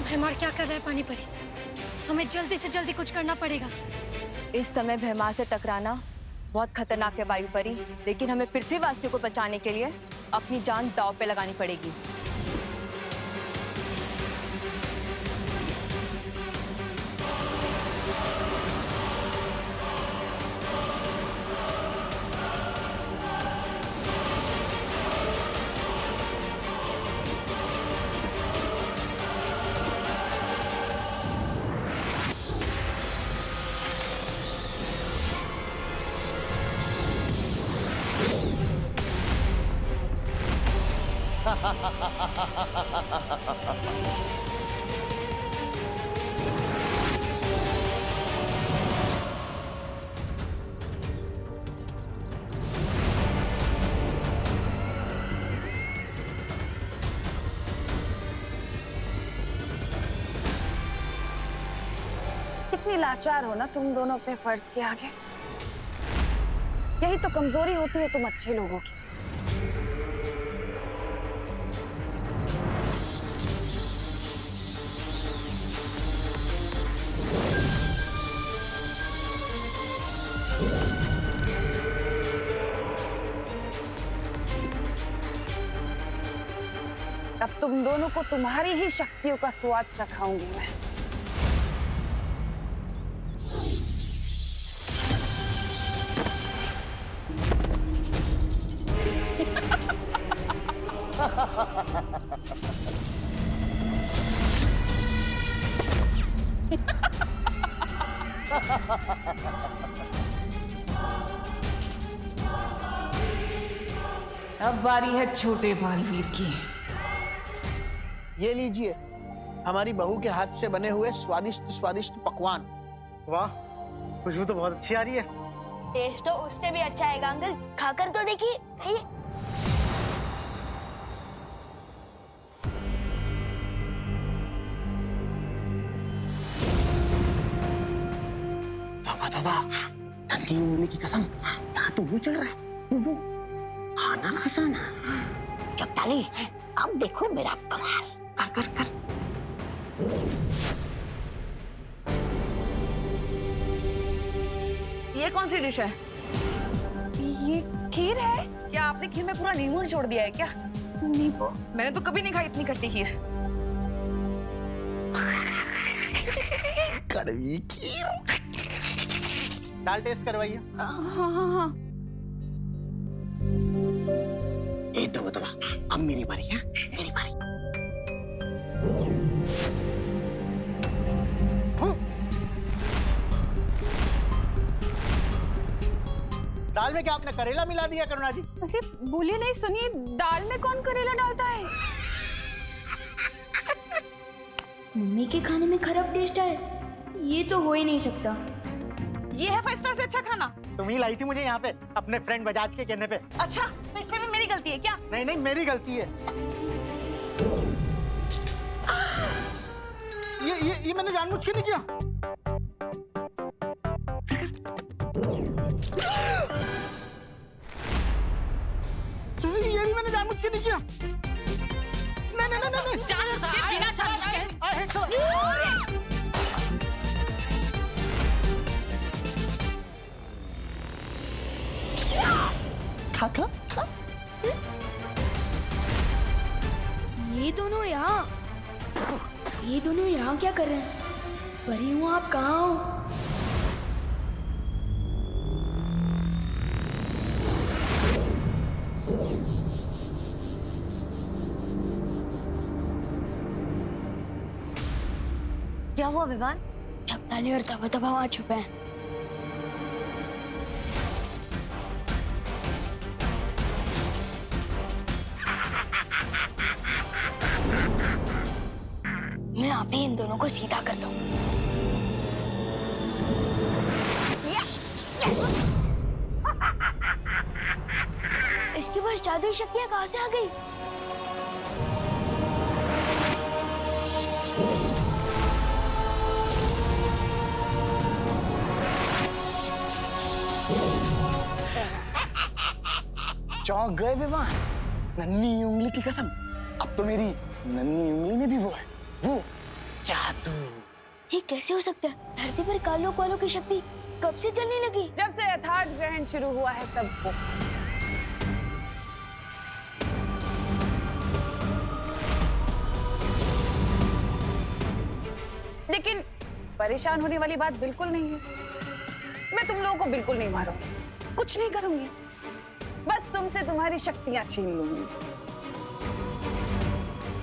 भैमार क्या कर रहा है पानी परी? हमें जल्दी से जल्दी कुछ करना पड़ेगा। इस समय भैमार से टकराना बहुत खतरनाक है वायु परी, लेकिन हमें पृथ्वीवासियों को बचाने के लिए अपनी जान दांव पे लगानी पड़ेगी। कितनी लाचार हो ना तुम दोनों अपने फर्ज के आगे। यही तो कमजोरी होती है तुम अच्छे लोगों की। अब तुम दोनों को तुम्हारी ही शक्तियों का स्वाद चखाऊंगी मैं। अब बारी है छोटे बालवीर की। ये लीजिए हमारी बहू के हाथ से बने हुए स्वादिष्ट स्वादिष्ट पकवान। वाह, खुशबू तो बहुत अच्छी आ रही है। टेस्ट तो उससे भी अच्छा आएगा अंकल, खाकर तो देखिए। खाइए। तोबा तोबा, ठंडी उंगली की कसम, यहाँ तो वो चल रहा है, वो खाना खजाना। चपताली, अब देखो मेरा कमाल। कर कर कर। ये कौन सी डिश है? ये खीर है? क्या आपने खीर में पूरा नींबू छोड़ दिया है क्या? नींबू? मैंने तो कभी नहीं खाई इतनी खट्टी खीर। कड़वी खीर। दाल टेस्ट करवाइए। हाँ। ए तोबा तोबा, अब मेरी बारी है, मेरी बारी। दाल में क्या आपने करेला मिला दिया करुणा जी? अरे बोलिए नहीं, सुनिए, दाल में कौन करेला डालता है? मम्मी के खाने में खराब टेस्ट है, ये तो हो ही नहीं सकता। ये है 5 स्टार से अच्छा खाना। तुम ही लाई थी मुझे यहाँ पे अपने फ्रेंड बजाज के कहने पे। अच्छा, तो इसमें भी मेरी गलती है क्या? नहीं नहीं, मेरी गलती है। ये मैंने जानबूझ के नहीं किया। ये भी मैंने जानबूझ के नहीं किया। नहीं। जानबूझ के, बिना जानबूझ के। खा। ये दोनों यहाँ क्या कर रहे हैं? परी हूँ, आप कहाँ हो? क्या हुआ विवान? चपताली और तबा तबा वहाँ छुपे हैं। मैं अभी इन दोनों को सीधा कर दूं। इसके पास जादुई शक्तियां कहाँ से आ गई? चौंक गए विवान। नन्ही उंगली की कसम, अब तो मेरी नन्ही उंगली में भी वो है, वो जादू। ये कैसे हो सकता है? धरती पर कालोक वालों की शक्ति कब से चलने लगी? जब से यथार्थ ग्रहण शुरू हुआ है तब से। लेकिन परेशान होने वाली बात बिल्कुल नहीं है। मैं तुम लोगों को बिल्कुल नहीं मारूंगी, कुछ नहीं करूंगी, बस तुमसे तुम्हारी शक्तियां छीन लूंगी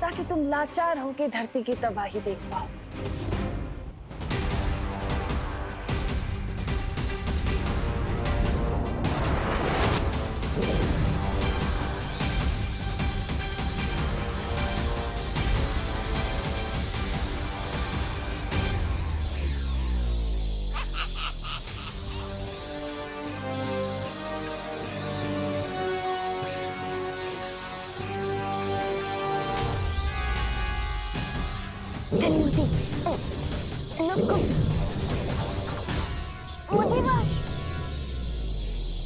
ताकि तुम लाचार होकर धरती की तबाही देख पाओ।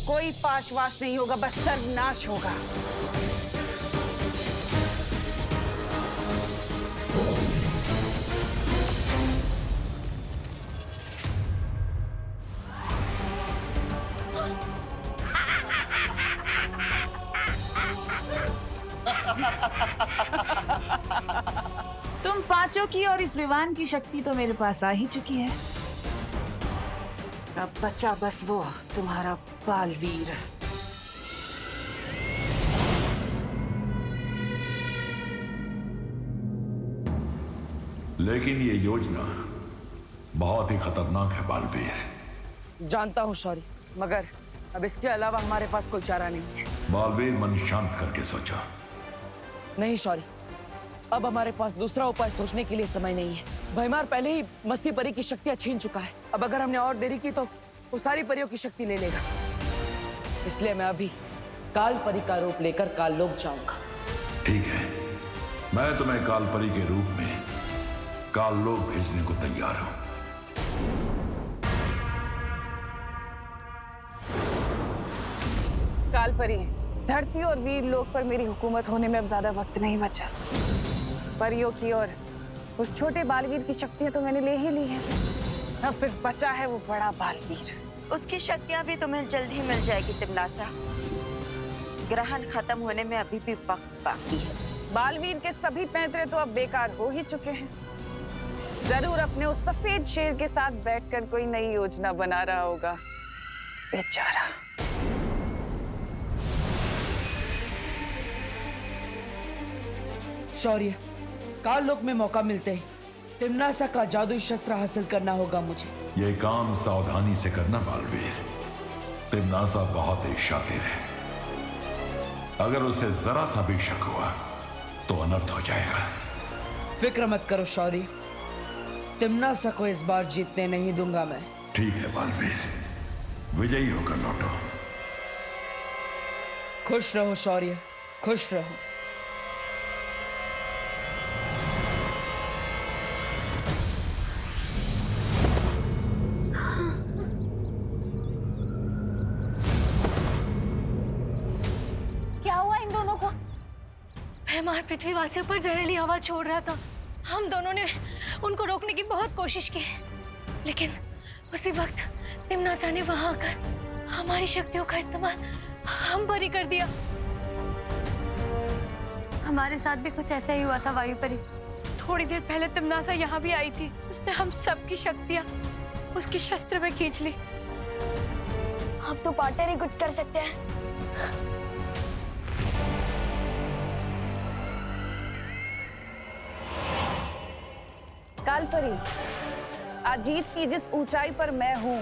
कोई पाशवाश नहीं होगा, बस सर्वनाश होगा। तुम पांचों की और इस विमान की शक्ति तो मेरे पास आ ही चुकी है। अब बचा बस वो तुम्हारा बालवीर। लेकिन ये योजना बहुत ही खतरनाक है बालवीर। जानता हूँ शौर्य, मगर अब इसके अलावा हमारे पास कोई चारा नहीं है। बालवीर, मन शांत करके सोचो। नहीं शौर्य, अब हमारे पास दूसरा उपाय सोचने के लिए समय नहीं है। भैमार पहले ही मस्ती परी की शक्तियां छीन चुका है। अब अगर हमने और देरी की तो वो सारी परियों की शक्ति ले लेगा। इसलिए मैं अभी काल परी का रूप लेकर काललोक जाऊंगा। ठीक है, मैं तुम्हें काल परी के रूप में काललोक भेजने को तैयार हूं। काल परी, धरती और वीर लोक पर मेरी हुकूमत होने में अब ज्यादा वक्त नहीं बचा। परियों की और उस छोटे बालवीर की शक्तियां तो मैंने ले ही ली हैं। अब सिर्फ बचा है वो बड़ा बालवीर। उसकी शक्तियां भी तुम्हें जल्द ही मिल जाएगी तिमनासा। ग्रहण खत्म होने में अभी भी वक्त बाकी है। बालवीर के सभी पैंतरे तो अब बेकार हो ही चुके हैं। जरूर अपने उस सफेद शेर के साथ बैठकर कोई नई योजना बना रहा होगा, बेचारा। शौर्य, काललोक में मौका मिलते ही तिमनासा का जादुई शस्त्र हासिल करना होगा मुझे। ये काम सावधानी से करना बालवीर। तिमनासा बहुत ही शातिर है, अगर उसे जरा सा भी शक हुआ तो अनर्थ हो जाएगा। फिक्र मत करो शौर्य, तिमनासा को इस बार जीतने नहीं दूंगा मैं। ठीक है बालवीर, विजयी होकर लौटो। खुश रहो शौर्य, खुश रहो। भैमार पृथ्वीवासियों पर जहरीली हवा छोड़ रहा था। हम दोनों ने उनको रोकने की बहुत कोशिश की, लेकिन उसी वक्त तिमनासा ने वहां आकर हमारी शक्तियों का इस्तेमाल हम पर ही कर दिया। हमारे साथ भी कुछ ऐसा ही हुआ था वायु परी। थोड़ी देर पहले तिमनासा यहाँ भी आई थी। उसने हम सबकी शक्तियाँ उसकी शस्त्र में खींच ली। आप तो पार्टनर ही कुछ कर सकते हैं। काल परी, आज जीत की जिस ऊंचाई पर मैं हूं,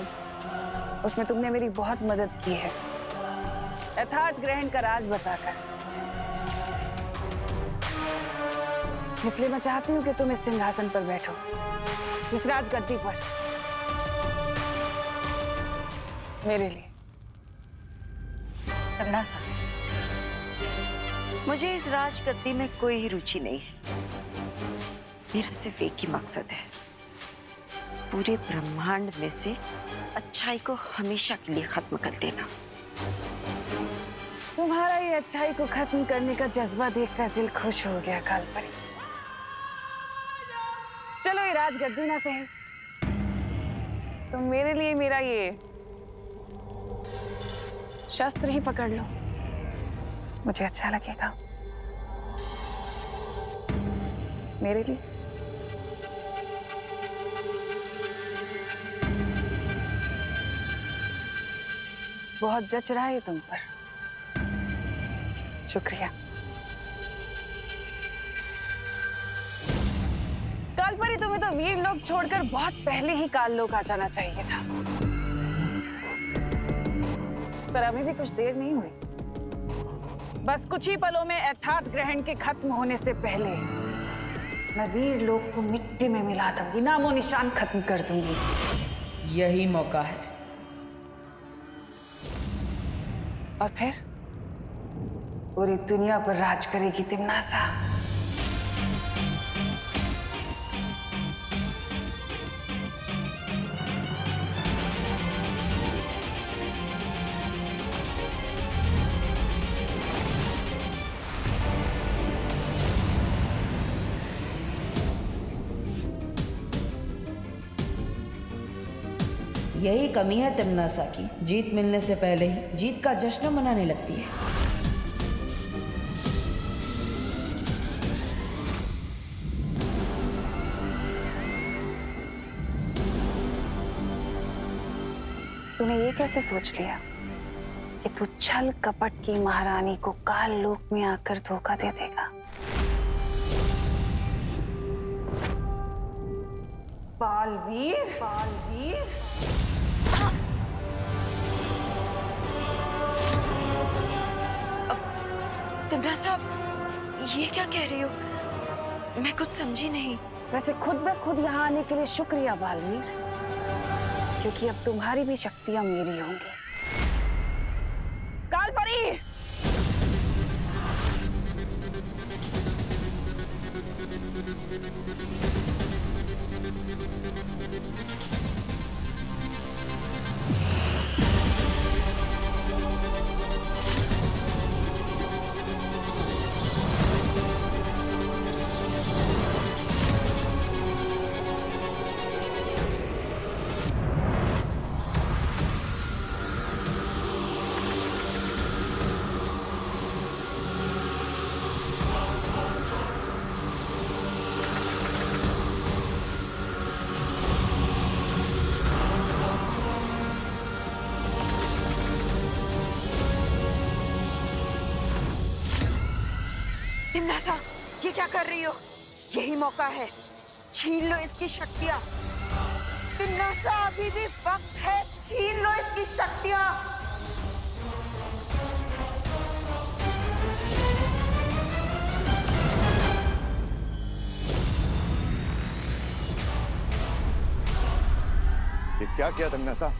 उसमें तुमने मेरी बहुत मदद की है, यथार्थ ग्रहण का राज बताकर। इसलिए मैं चाहती हूँ कि तुम इस सिंहासन पर बैठो, इस राजगद्दी पर, मेरे लिए। तिमनासा, मुझे इस राजगद्दी में कोई रुचि नहीं है। मेरा सिर्फ एक ही मकसद है, पूरे ब्रह्मांड में से अच्छाई को हमेशा के लिए खत्म कर देना। तुम्हारा ये अच्छाई को खत्म करने का जज्बा देखकर दिल खुश हो गया कालपरी। चलो ये राजगद्दी ना सही, तो मेरे लिए मेरा ये शस्त्र ही पकड़ लो, मुझे अच्छा लगेगा। मेरे लिए बहुत जच रहा है तुम पर, शुक्रिया। कालपरी, तुम्हें तो वीर लोग छोड़कर बहुत पहले ही काल लोग आ जाना चाहिए था, पर अभी भी कुछ देर नहीं हुई। बस कुछ ही पलों में अर्थात ग्रहण के खत्म होने से पहले मैं वीर लोग को मिट्टी में मिला दूंगी, नामो निशान खत्म कर दूंगी। यही मौका है। और फिर पूरी दुनिया पर राज करेगी तिम्नासा। यही कमी है तिम्नासा की, जीत मिलने से पहले ही जीत का जश्न मनाने लगती है। तूने ये कैसे सोच लिया कि तू छल कपट की महारानी को काल लोक में आकर धोखा दे देगा? बालवीर, बालवीर, तिम्नासा, ये क्या कह रही हो? मैं कुछ समझी नहीं। वैसे खुद ब खुद यहाँ आने के लिए शुक्रिया बालवीर, क्योंकि अब तुम्हारी भी शक्तियां मेरी होंगी। कालपरी, तिम्नासा, ये क्या कर रही हो? यही मौका है, छीन लो इसकी शक्तियां। तिम्नासा, अभी भी वक्त है, छीन लो इसकी शक्तियां। ये क्या किया तिम्नासा?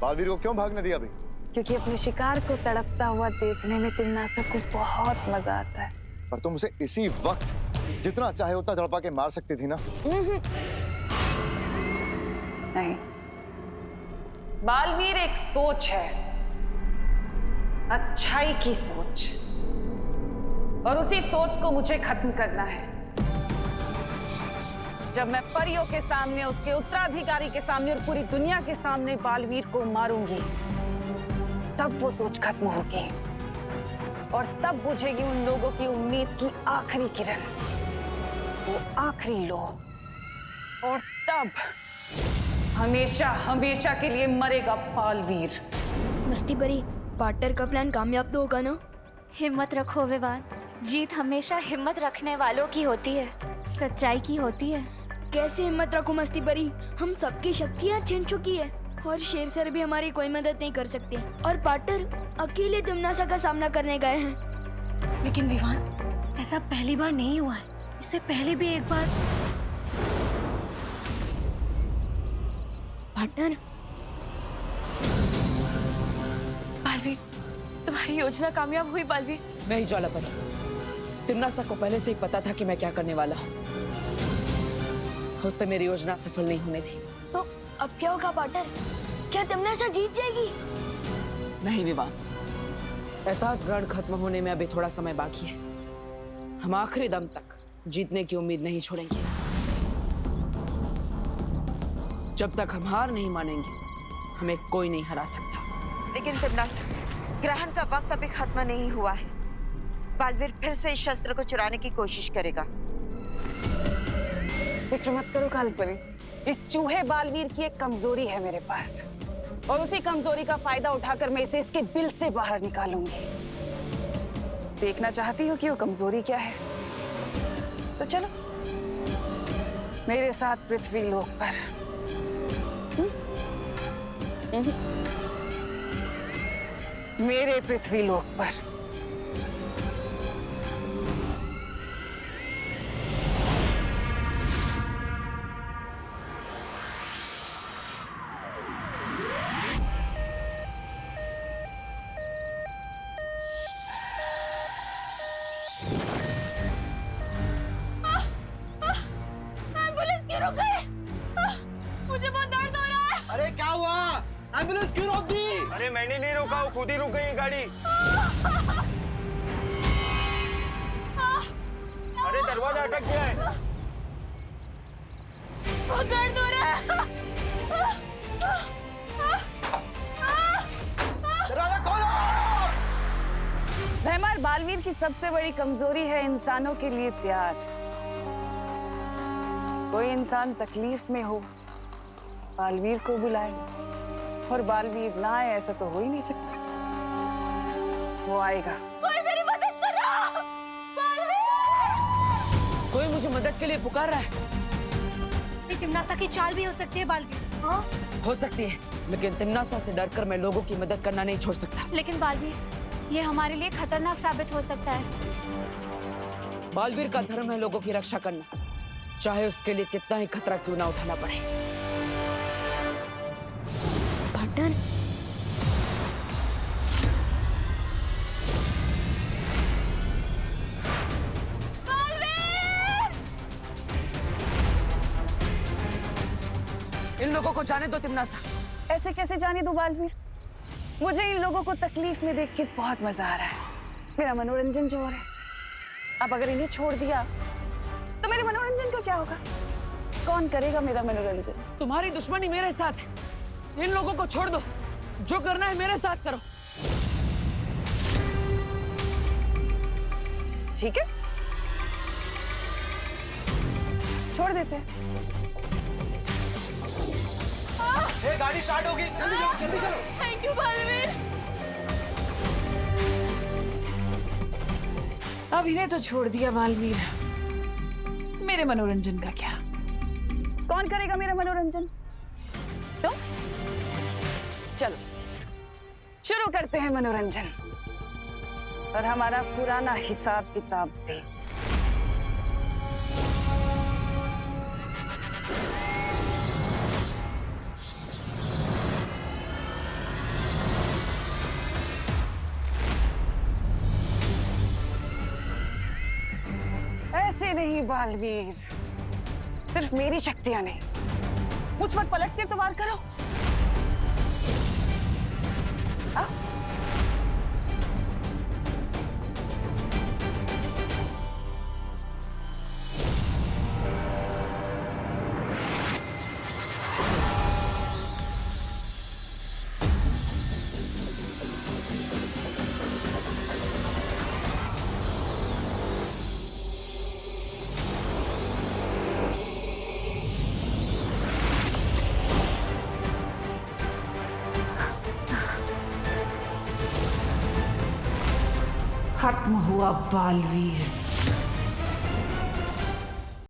बालवीर को क्यों भागने दिया अभी? क्योंकि अपने शिकार को तड़पता हुआ देखने में तिम्नासा को बहुत मजा आता है। पर तुम उसे इसी वक्त जितना चाहे उतना तड़पा के मार सकती थी ना? नहीं, बालवीर एक सोच है, अच्छाई की सोच, और उसी सोच को मुझे खत्म करना है। जब मैं परियों के सामने, उसके उत्तराधिकारी के सामने और पूरी दुनिया के सामने बालवीर को मारूंगी, तब वो सोच खत्म होगी और तब बुझेगी उन लोगों की उम्मीद की आखिरी किरण, वो आखिरी लो, और तब हमेशा हमेशा के लिए मरेगा बालवीर। मस्ती परी, पार्टनर का प्लान कामयाब तो होगा ना? हिम्मत रखो विवान, जीत हमेशा हिम्मत रखने वालों की होती है, सच्चाई की होती है। कैसे हिम्मत रखो मस्ती परी? हम सबकी शक्तियाँ छिन चुकी है और शेर सर भी हमारी कोई मदद नहीं कर सकते, और पार्टनर अकेले तिम्नासा का सामना करने गए हैं। लेकिन विवान, ऐसा पहली बार नहीं हुआ है, इससे पहले भी एक बार। पार्टनर, बालवीर, तुम्हारी योजना कामयाब हुई बालवीर। नहीं ज्वालापरी, तिम्नासा को पहले से ही पता था कि मैं क्या करने वाला हूँ। उससे मेरी योजना सफल नहीं होने थी। तो अब क्या होगा पार्टनर? क्या तिम्नासा जीत जाएगी? नहीं विवान, एहतियात रण खत्म होने में अभी थोड़ा समय बाकी है। हम आखिरी दम तक जीतने की उम्मीद नहीं छोड़ेंगे। जब तक हम हार नहीं मानेंगे, हमें कोई नहीं हरा सकता। लेकिन तिमनासा, ग्रहण का वक्त अभी खत्म नहीं हुआ है। बालवीर फिर से इस शस्त्र को चुराने की कोशिश करेगा। फिक्र मत करो कालपरी, इस चूहे बालवीर की एक कमजोरी है मेरे पास, और उसी कमजोरी का फायदा उठाकर मैं इसे इसके बिल से बाहर निकालूंगी। देखना चाहती हो कि वो कमजोरी क्या है? तो चलो मेरे साथ पृथ्वी लोक पर। मेरे पृथ्वी लोक पर। एम्बुलेंस क्यों रुक गई? मुझे बहुत दर्द हो रहा है। अरे क्या हुआ? एम्बुलेंस क्यों रोक दी? अरे मैंने नहीं रोका, वो खुद ही रुक गई गाड़ी। अरे दरवाजा अटक गया है। बहुत दर्द हो रहा है। दरवाजा खोलो। भैमार, बालवीर की सबसे बड़ी कमजोरी है इंसानों के लिए प्यार। कोई इंसान तकलीफ में हो, बालवीर को बुलाए, और बालवीर ना आए ऐसा तो हो ही नहीं सकता। वो आएगा। कोई मेरी मदद करो। बालवीर! कोई मुझे मदद के लिए पुकार रहा है। तिमनासा की चाल भी हो सकती है बालवीर। हाँ? हो सकती है, लेकिन तिमनासा से डरकर मैं लोगों की मदद करना नहीं छोड़ सकता। लेकिन बालवीर, ये हमारे लिए खतरनाक साबित हो सकता है। बालवीर का धर्म है लोगों की रक्षा करना, चाहे उसके लिए कितना ही खतरा क्यों ना उठाना पड़े। पाटन, इन लोगों को जाने दो तिमनासा। ऐसे कैसे जाने दो बालवीर? मुझे इन लोगों को तकलीफ में देख के बहुत मजा आ रहा है। मेरा मनोरंजन जो हो रहा है। अब अगर इन्हें छोड़ दिया तो मेरे मनोरंजन का क्या होगा? कौन करेगा मेरा मनोरंजन? तुम्हारी दुश्मनी मेरे साथ है, इन लोगों को छोड़ दो। जो करना है मेरे साथ करो। ठीक है, छोड़ देते हैं। ए, गाड़ी स्टार्ट होगी, जल्दी चलो, जल्दी चलो। Thank you Baalveer. अब इन्हें तो छोड़ दिया बालवीर, मेरे मनोरंजन का क्या? कौन करेगा मेरा मनोरंजन? तो चलो शुरू करते हैं मनोरंजन, और हमारा पुराना हिसाब किताब भी। ऐसे नहीं बालवीर, सिर्फ मेरी शक्तियां नहीं, मुझ पर पलट के तो वार करो। आ? खत्म हुआ बालवीर।